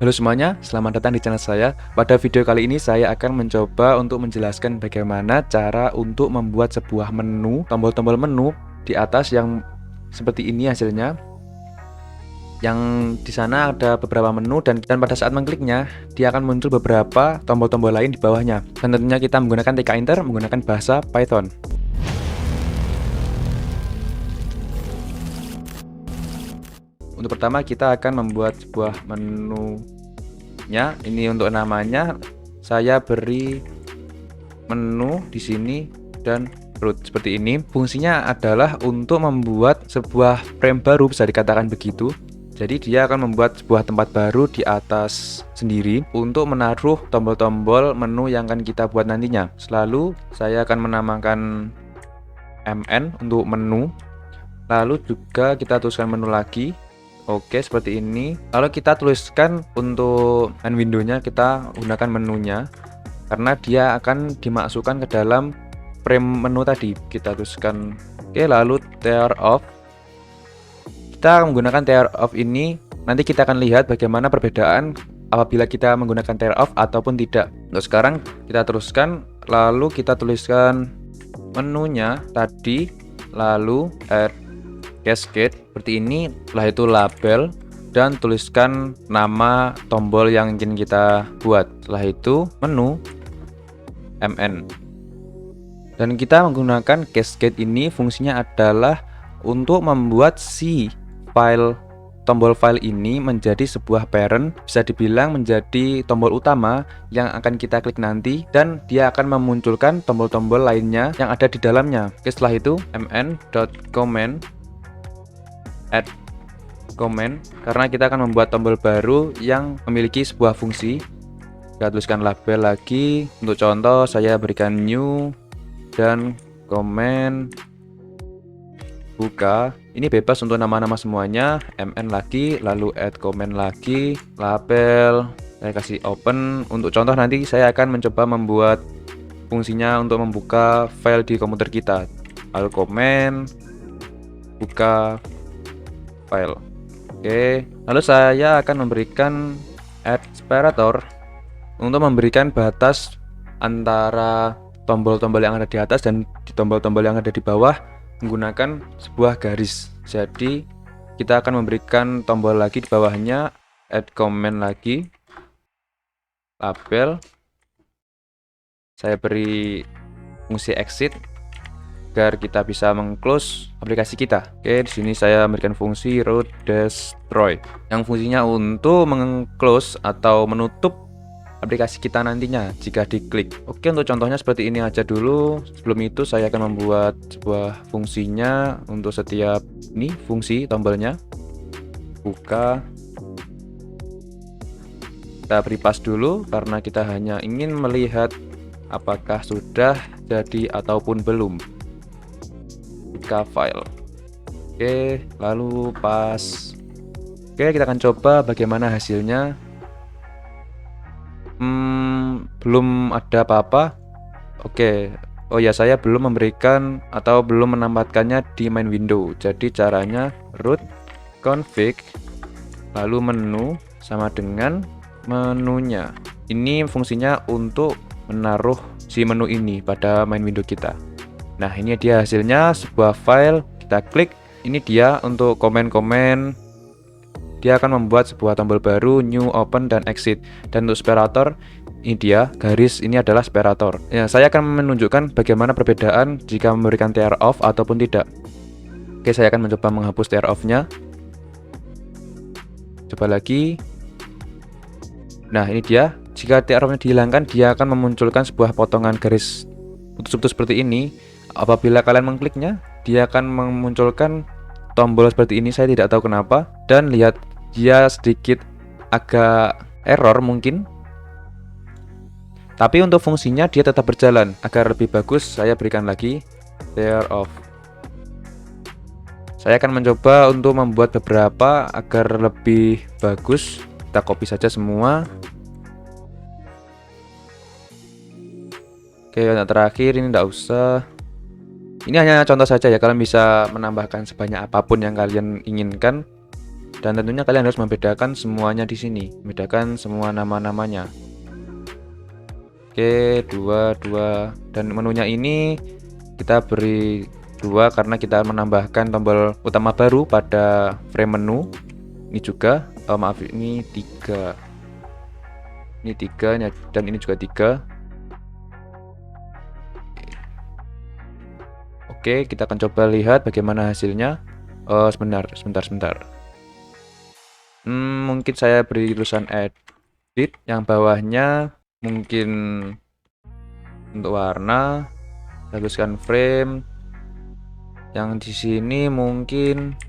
Halo semuanya, selamat datang di channel saya. Pada video kali ini saya akan mencoba untuk menjelaskan bagaimana cara untuk membuat sebuah menu, tombol-tombol menu di atas yang seperti ini hasilnya. Yang di sana ada beberapa menu dan pada saat mengkliknya, dia akan muncul beberapa tombol-tombol lain di bawahnya. Dan tentunya kita menggunakan TK Enter menggunakan bahasa Python. Untuk pertama kita akan membuat sebuah menunya. Ini untuk namanya saya beri menu di sini dan root seperti ini. Fungsinya adalah untuk membuat sebuah frame baru, bisa dikatakan begitu. Jadi dia akan membuat sebuah tempat baru di atas sendiri untuk menaruh tombol-tombol menu yang akan kita buat nantinya. Selalu saya akan menamakan mn untuk menu. Lalu juga kita tuliskan menu lagi. Oke, seperti ini. Lalu kita tuliskan untuk main window-nya, kita gunakan menunya karena dia akan dimasukkan ke dalam frame menu tadi. Kita tuliskan oke, lalu tear off. Kita menggunakan tear off ini, nanti kita akan lihat bagaimana perbedaan apabila kita menggunakan tear off ataupun tidak. Untuk sekarang kita teruskan, lalu kita tuliskan menunya tadi, lalu add cascade seperti ini, setelah itu label dan tuliskan nama tombol yang ingin kita buat. Setelah itu menu mn, dan kita menggunakan cascade ini fungsinya adalah untuk membuat si tombol file ini menjadi sebuah parent, bisa dibilang menjadi tombol utama yang akan kita klik nanti, dan dia akan memunculkan tombol-tombol lainnya yang ada di dalamnya. Oke, setelah itu mn.command add comment, karena kita akan membuat tombol baru yang memiliki sebuah fungsi. Kita tuliskan label lagi. Untuk contoh saya berikan new dan comment buka. Ini bebas untuk nama-nama semuanya. Mn lagi, lalu add comment lagi, label saya kasih open. Untuk contoh nanti saya akan mencoba membuat fungsinya untuk membuka file di komputer kita. Lalu comment buka file. Oke, lalu saya akan memberikan add separator untuk memberikan batas antara tombol-tombol yang ada di atas dan di tombol-tombol yang ada di bawah menggunakan sebuah garis. Jadi kita akan memberikan tombol lagi di bawahnya, add comment lagi, label saya beri fungsi exit agar kita bisa meng-close aplikasi kita. Oke, di sini saya memberikan fungsi root destroy yang fungsinya untuk meng-close atau menutup aplikasi kita nantinya jika diklik. Oke, untuk contohnya seperti ini aja dulu. Sebelum itu saya akan membuat sebuah fungsinya untuk setiap ini fungsi tombolnya. Buka. Kita beri pas dulu karena kita hanya ingin melihat apakah sudah jadi ataupun belum. Buka file. Oke, lalu pas. Oke, kita akan coba bagaimana hasilnya. Belum ada apa-apa. Oke. Oh ya, saya belum memberikan atau belum menempatkannya di main window. Jadi caranya root config lalu menu sama dengan menunya. Ini fungsinya untuk menaruh si menu ini pada main window kita. Nah, ini dia hasilnya, sebuah file. Kita klik, ini dia untuk komen-komen. Dia akan membuat sebuah tombol baru, new, open, dan exit. Dan untuk separator, ini dia garis, ini adalah separator. Ya, saya akan menunjukkan bagaimana perbedaan jika memberikan tear off ataupun tidak. Oke, saya akan mencoba menghapus tear off-nya. Coba lagi. Nah, ini dia. Jika tear off-nya dihilangkan, dia akan memunculkan sebuah potongan garis putus-putus seperti ini. Apabila kalian mengkliknya, dia akan memunculkan tombol seperti ini. Saya tidak tahu kenapa. Dan lihat, dia sedikit agak error mungkin. Tapi untuk fungsinya dia tetap berjalan. Agar lebih bagus, saya berikan lagi tear off. Saya akan mencoba untuk membuat beberapa agar lebih bagus. Kita copy saja semua. Oke, yang terakhir ini tidak usah. Ini hanya contoh saja ya, kalian bisa menambahkan sebanyak apapun yang kalian inginkan. Dan tentunya kalian harus membedakan semuanya di sini, membedakan semua nama-namanya. Oke, 2 dan menunya ini kita beri 2 karena kita menambahkan tombol utama baru pada frame menu. Ini juga maaf, ini 3. Ini 3 dan ini juga 3. Oke, kita akan coba lihat bagaimana hasilnya. Sebentar. Mungkin saya beri tulisan edit, yang bawahnya mungkin untuk warna, tuliskan frame. Yang di sini mungkin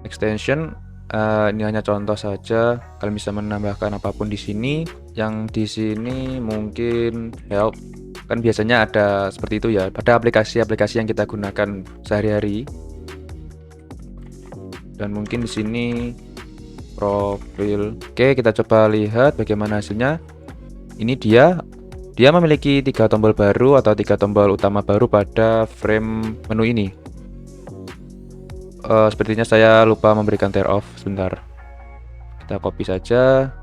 extension. Ini hanya contoh saja. Kalian bisa menambahkan apapun di sini. Yang di sini mungkin help. Kan biasanya ada seperti itu ya pada aplikasi-aplikasi yang kita gunakan sehari-hari. Dan mungkin di sini profil. Oke, kita coba lihat bagaimana hasilnya. Ini dia memiliki 3 tombol baru atau 3 tombol utama baru pada frame menu ini. Sepertinya saya lupa memberikan tear off. Sebentar, kita copy saja.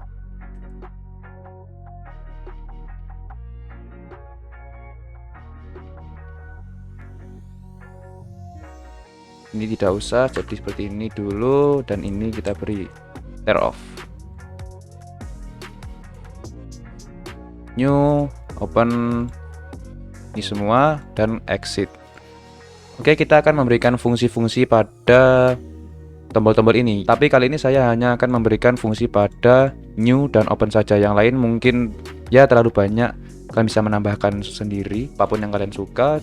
Ini tidak usah, jadi seperti ini dulu, dan ini kita beri tear off. New, open ini semua, dan exit. Oke, kita akan memberikan fungsi-fungsi pada tombol-tombol ini. Tapi kali ini saya hanya akan memberikan fungsi pada new dan open saja. Yang lain mungkin ya terlalu banyak. Kalian bisa menambahkan sendiri apapun yang kalian suka.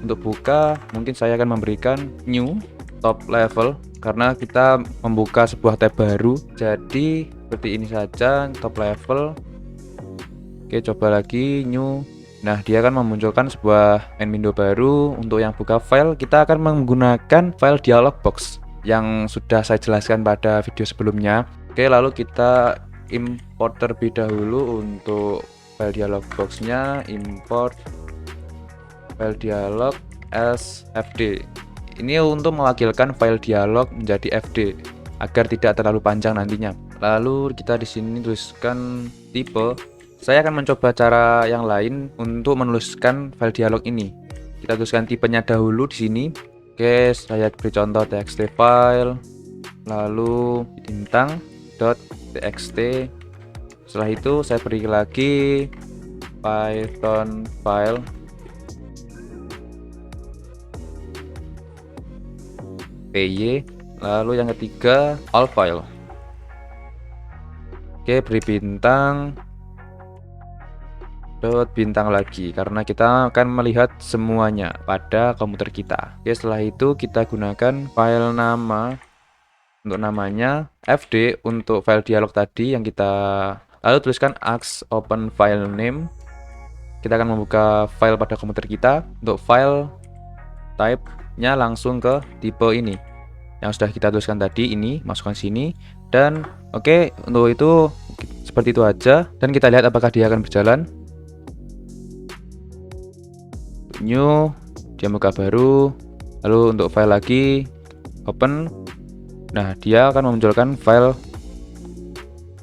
Untuk buka, mungkin saya akan memberikan new top level karena kita membuka sebuah tab baru. Jadi seperti ini saja top level. Oke, coba lagi new. Nah, dia akan memunculkan sebuah main window baru. Untuk yang buka file, kita akan menggunakan file dialog box yang sudah saya jelaskan pada video sebelumnya. Oke, lalu kita import terlebih dahulu untuk file dialog boxnya. Import file dialog as fd. Ini untuk mewakilkan file dialog menjadi fd agar tidak terlalu panjang nantinya. Lalu kita di sini tuliskan tipe. Saya akan mencoba cara yang lain untuk menuliskan file dialog ini. Kita tuliskan tipenya dahulu di sini. Oke, saya beri contoh txt file, lalu bintang.txt. Setelah itu saya beri lagi python file, py, lalu yang ketiga all file. Oke, beri bintang lagi karena kita akan melihat semuanya pada komputer kita. Oke, setelah itu kita gunakan file nama untuk namanya, fd untuk file dialog tadi yang kita, lalu tuliskan ask open file name. Kita akan membuka file pada komputer kita. Untuk file type nya langsung ke tipe ini yang sudah kita tuliskan tadi, ini masukkan sini. Dan oke, untuk itu seperti itu aja, dan kita lihat apakah dia akan berjalan. New, dia buka baru, lalu untuk file lagi open. Nah, dia akan memunculkan file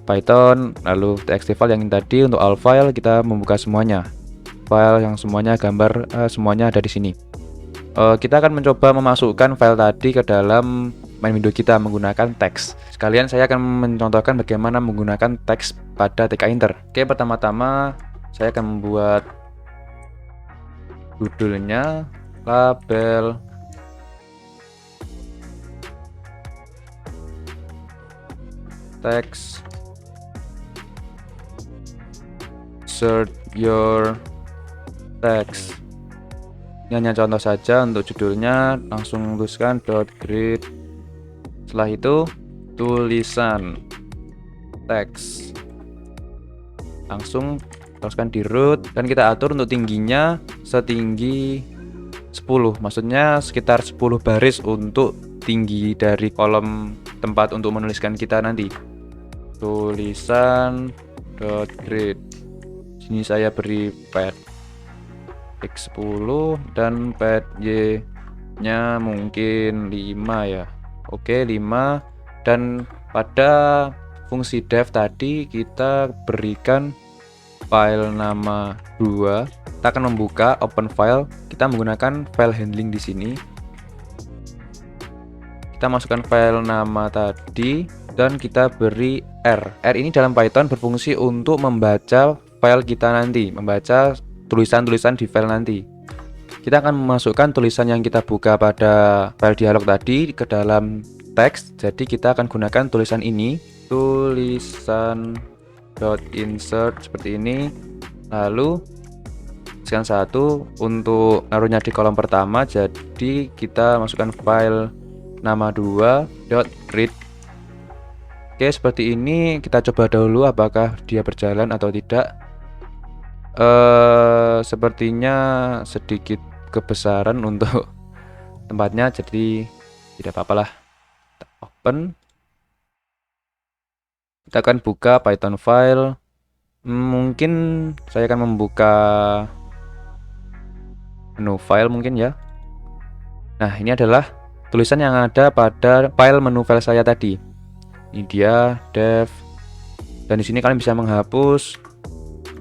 Python, lalu txt file yang tadi. Untuk all file kita membuka semuanya, file yang semuanya gambar semuanya ada di sini. Kita akan mencoba memasukkan file tadi ke dalam main window kita menggunakan teks. Sekalian saya akan mencontohkan bagaimana menggunakan teks pada TK Inter. Oke, pertama-tama saya akan membuat judulnya label teks insert your text. Ini hanya contoh saja. Untuk judulnya langsung tuliskan .grade. Setelah itu tulisan teks langsung tuliskan di root, dan kita atur untuk tingginya setinggi 10, maksudnya sekitar 10 baris untuk tinggi dari kolom tempat untuk menuliskan kita nanti. Tulisan .grade. Sini saya beri pad x10 dan pad y nya mungkin 5 ya. Oke, 5. Dan pada fungsi def tadi kita berikan file nama 2. Kita akan membuka open file. Kita menggunakan file handling di sini. Kita masukkan file nama tadi dan kita beri R. R ini dalam Python berfungsi untuk membaca file kita nanti, membaca tulisan-tulisan di file nanti. Kita akan memasukkan tulisan yang kita buka pada file dialog tadi ke dalam teks. Jadi kita akan gunakan tulisan ini, tulisan .insert seperti ini. Lalu sekian 1 untuk naruhnya di kolom pertama. Jadi kita masukkan file nama 2.read. Oke, seperti ini. Kita coba dahulu apakah dia berjalan atau tidak. Sepertinya sedikit kebesaran untuk tempatnya, jadi tidak apa-apa lah. Kita open. Kita akan buka Python file. Mungkin saya akan membuka menu file mungkin ya. Nah, ini adalah tulisan yang ada pada file menu file saya tadi. Ini dia dev. Dan di sini kalian bisa menghapus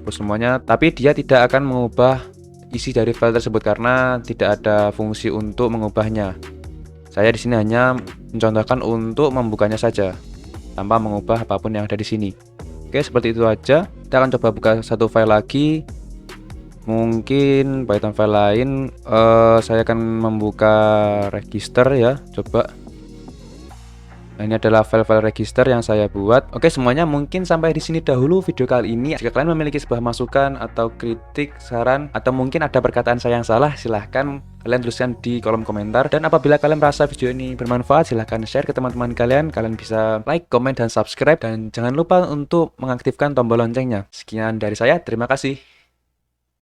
semuanya, tapi dia tidak akan mengubah isi dari file tersebut karena tidak ada fungsi untuk mengubahnya. Saya di sini hanya mencontohkan untuk membukanya saja tanpa mengubah apapun yang ada di sini. Oke, seperti itu aja. Kita akan coba buka satu file lagi. Mungkin Python file lain. Saya akan membuka register ya. Coba. Nah, ini adalah file-file register yang saya buat. Oke, semuanya mungkin sampai di sini dahulu video kali ini. Jika kalian memiliki sebuah masukan atau kritik, saran, atau mungkin ada perkataan saya yang salah, silahkan kalian tuliskan di kolom komentar. Dan apabila kalian merasa video ini bermanfaat, silahkan share ke teman-teman kalian. Kalian bisa like, komen, dan subscribe. Dan jangan lupa untuk mengaktifkan tombol loncengnya. Sekian dari saya, terima kasih.